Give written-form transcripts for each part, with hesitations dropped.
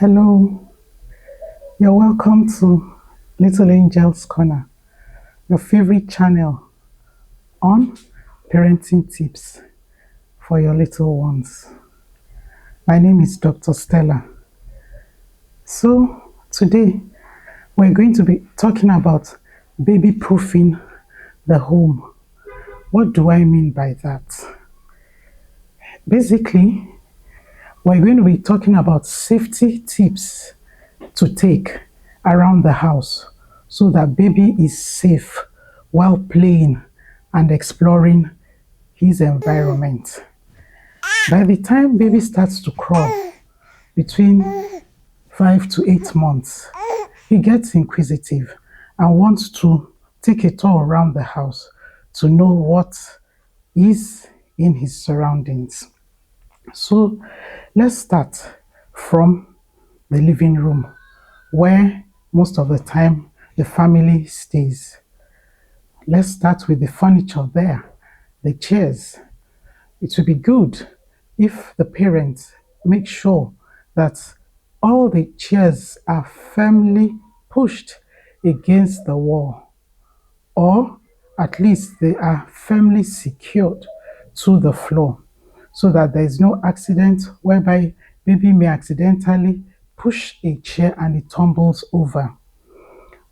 Hello, you're welcome to Little Angel's Corner, your favorite channel on parenting tips for your little ones. My name is Dr. Stella. So, today we're going to be talking about baby proofing the home. What do I mean by that? Basically, we're going to be talking about safety tips to take around the house so that baby is safe while playing and exploring his environment. By the time baby starts to crawl between 5 to 8 months, he gets inquisitive and wants to take a tour around the house to know what is in his surroundings. So let's start from the living room where most of the time the family stays. Let's start with the furniture there, the chairs. It would be good if the parents make sure that all the chairs are firmly pushed against the wall, or at least they are firmly secured to the floor so that there is no accident whereby baby may accidentally push a chair and it tumbles over.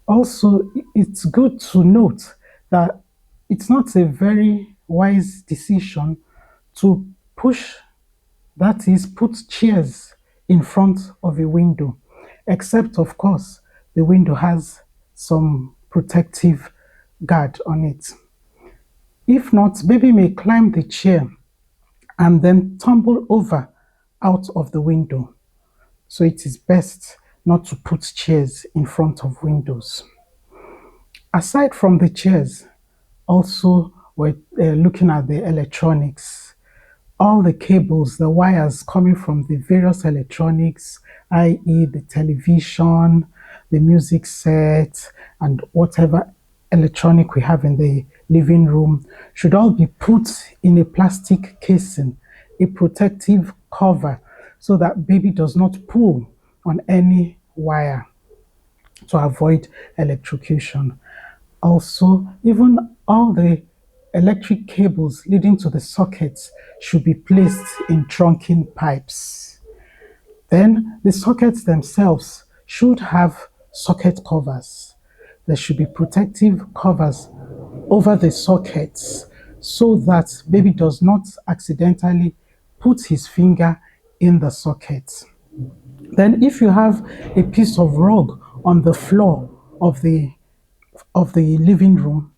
Also, it's good to note that it's not a very wise decision to push, that is, put chairs in front of a window, except, of course, the window has some protective guard on it. If not, baby may climb the chair and then tumble over out of the window. So it is best not to put chairs in front of windows. Aside from the chairs, also we're looking at the electronics. All the cables, the wires coming from the various electronics, i.e. the television, the music set, and whatever electronic we have in the living room should all be put in a plastic casing, a protective cover, so that baby does not pull on any wire to avoid electrocution. Also, even all the electric cables leading to the sockets should be placed in trunking pipes. Then the sockets themselves should have socket covers. There should be protective covers over the sockets so that baby does not accidentally put his finger in the socket. Then if you have a piece of rug on the floor of the living room,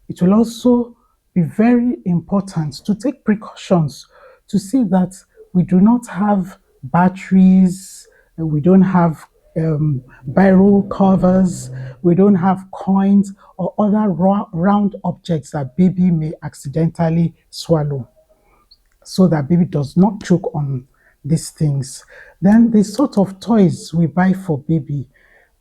it will also be very important to take precautions to see that we do not have batteries, we don't have barrel covers, we don't have coins or other round objects that baby may accidentally swallow, so that baby does not choke on these things. Then the sort of toys we buy for baby,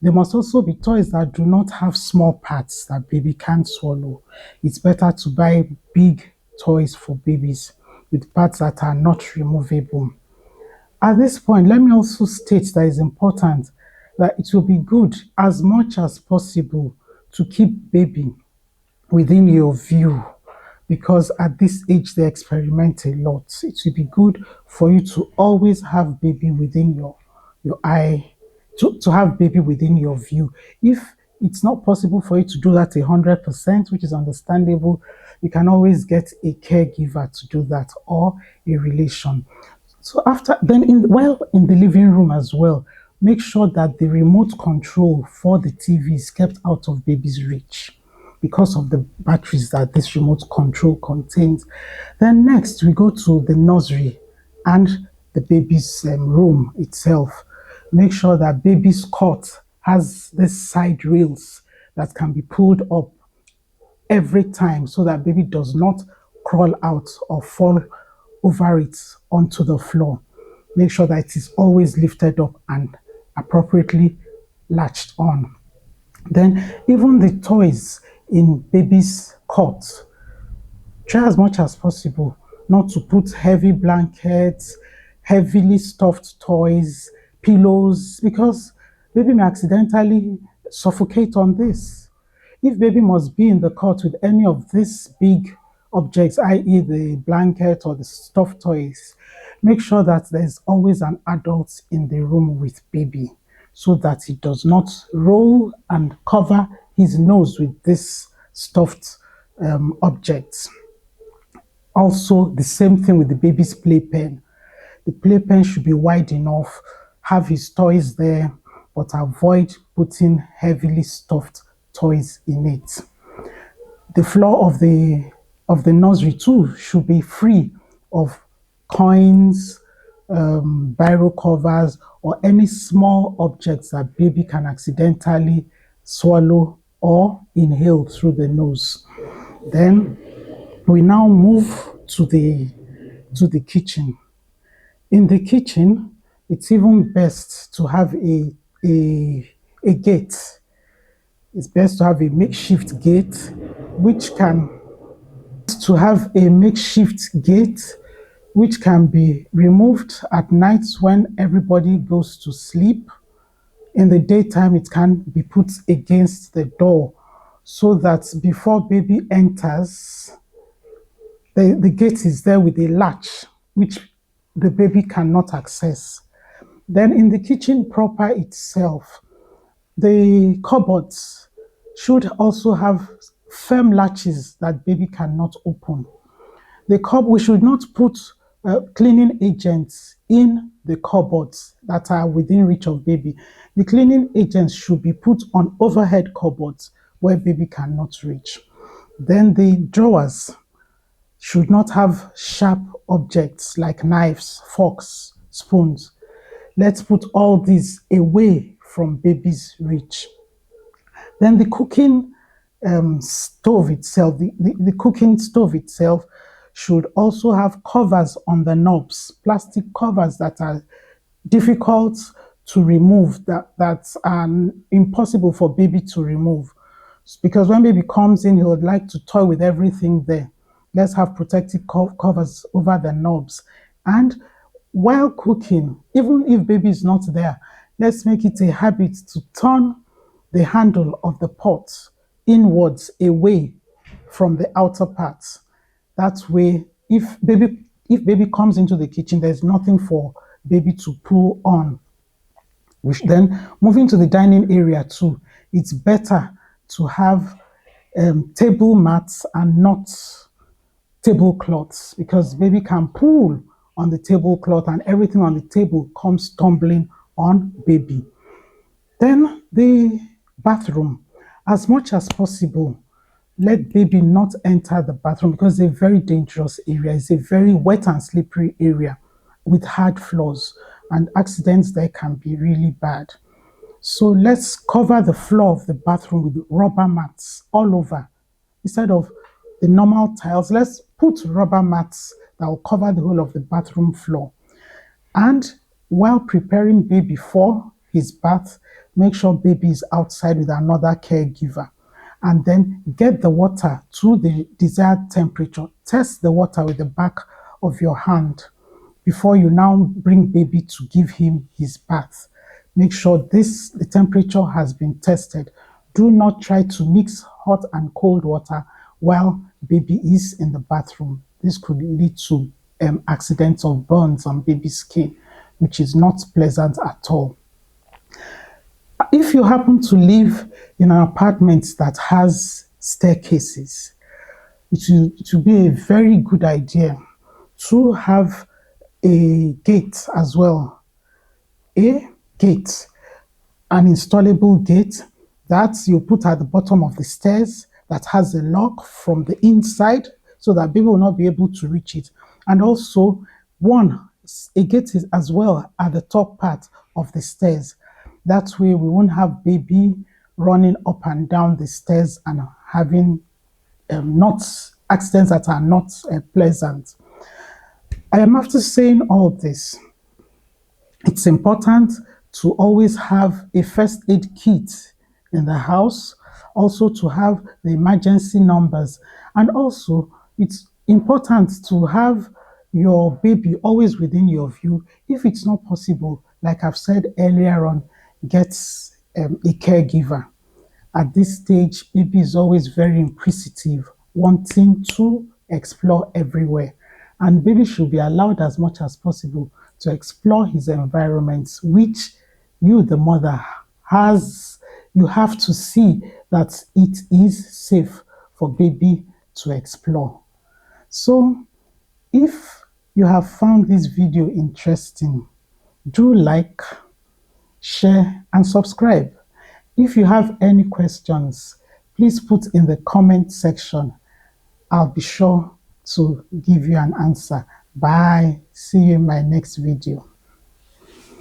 there must also be toys that do not have small parts that baby can't swallow. It's better to buy big toys for babies with parts that are not removable. At this point, let me also state that it's important that it will be good as much as possible to keep baby within your view, because at this age they experiment a lot. It will be good for you to always have baby within your eye, to have baby within your view. If it's not possible for you to do that 100%, which is understandable, you can always get a caregiver to do that, or a relation. So after then, while in the living room as well, make sure that the remote control for the TV is kept out of baby's reach because of the batteries that this remote control contains. Then next, we go to the nursery and the baby's room itself. Make sure that baby's cot has this side rails that can be pulled up every time so that baby does not crawl out or fall over it onto the floor. Make sure that it is always lifted up and appropriately latched on. Then even the toys in baby's cot, try as much as possible not to put heavy blankets, heavily stuffed toys, pillows, because baby may accidentally suffocate on this. If baby must be in the cot with any of these big objects, i.e., the blanket or the stuffed toys, make sure that there's always an adult in the room with baby so that he does not roll and cover his nose with this stuffed objects. Also, the same thing with the baby's playpen. The playpen should be wide enough, have his toys there, but avoid putting heavily stuffed toys in it. The floor of the nursery too should be free of coins, biro covers, or any small objects that baby can accidentally swallow or inhale through the nose. Then we now move to the kitchen. In the kitchen, it's even best to have a gate. It's best to have a makeshift gate, which can to have a makeshift gate which can be removed at nights when everybody goes to sleep. In the daytime, it can be put against the door so that before baby enters, the gate is there with a latch which the baby cannot access. Then in the kitchen proper itself, the cupboards should also have firm latches that baby cannot open. We should not put cleaning agents in the cupboards that are within reach of baby. The cleaning agents should be put on overhead cupboards where baby cannot reach. Then the drawers should not have sharp objects like knives, forks, spoons. Let's put all these away from baby's reach. Then the cooking stove itself, the cooking stove itself should also have covers on the knobs, plastic covers that are difficult to remove, that are impossible for baby to remove. Because when baby comes in, he would like to toy with everything there. Let's have protective covers over the knobs. And while cooking, even if baby is not there, let's make it a habit to turn the handle of the pot inwards away from the outer parts. That way, if baby comes into the kitchen, there's nothing for baby to pull on. Which then, moving to the dining area too, it's better to have table mats and not tablecloths, because baby can pull on the tablecloth and everything on the table comes tumbling on baby. Then the bathroom, as much as possible, let baby not enter the bathroom because it's a very dangerous area. It's a very wet and slippery area with hard floors, and accidents there can be really bad. So let's cover the floor of the bathroom with rubber mats all over. Instead of the normal tiles, let's put rubber mats that will cover the whole of the bathroom floor. And while preparing baby for his bath, make sure baby is outside with another caregiver. And then get the water to the desired temperature. Test the water with the back of your hand before you now bring baby to give him his bath. Make sure the temperature has been tested. Do not try to mix hot and cold water while baby is in the bathroom. This could lead to accidents of burns on baby's skin, which is not pleasant at all. If you happen to live in an apartment that has staircases, it will be a very good idea to have a gate as well. A gate, an installable gate that you put at the bottom of the stairs that has a lock from the inside so that baby will not be able to reach it. And also a gate is as well at the top part of the stairs. That way we won't have baby running up and down the stairs and having not accidents that are not pleasant. I am after saying all this. It's important to always have a first aid kit in the house, also to have the emergency numbers, and also it's important to have your baby always within your view. If it's not possible, like I've said earlier on, gets a caregiver. At this stage, baby is always very inquisitive, wanting to explore everywhere. And baby should be allowed as much as possible to explore his environments, which you, the mother, has you have to see that it is safe for baby to explore. So if you have found this video interesting, do like, share, and subscribe. If you have any questions, please put in the comment section. I'll be sure to give you an answer. Bye. See you in my next video.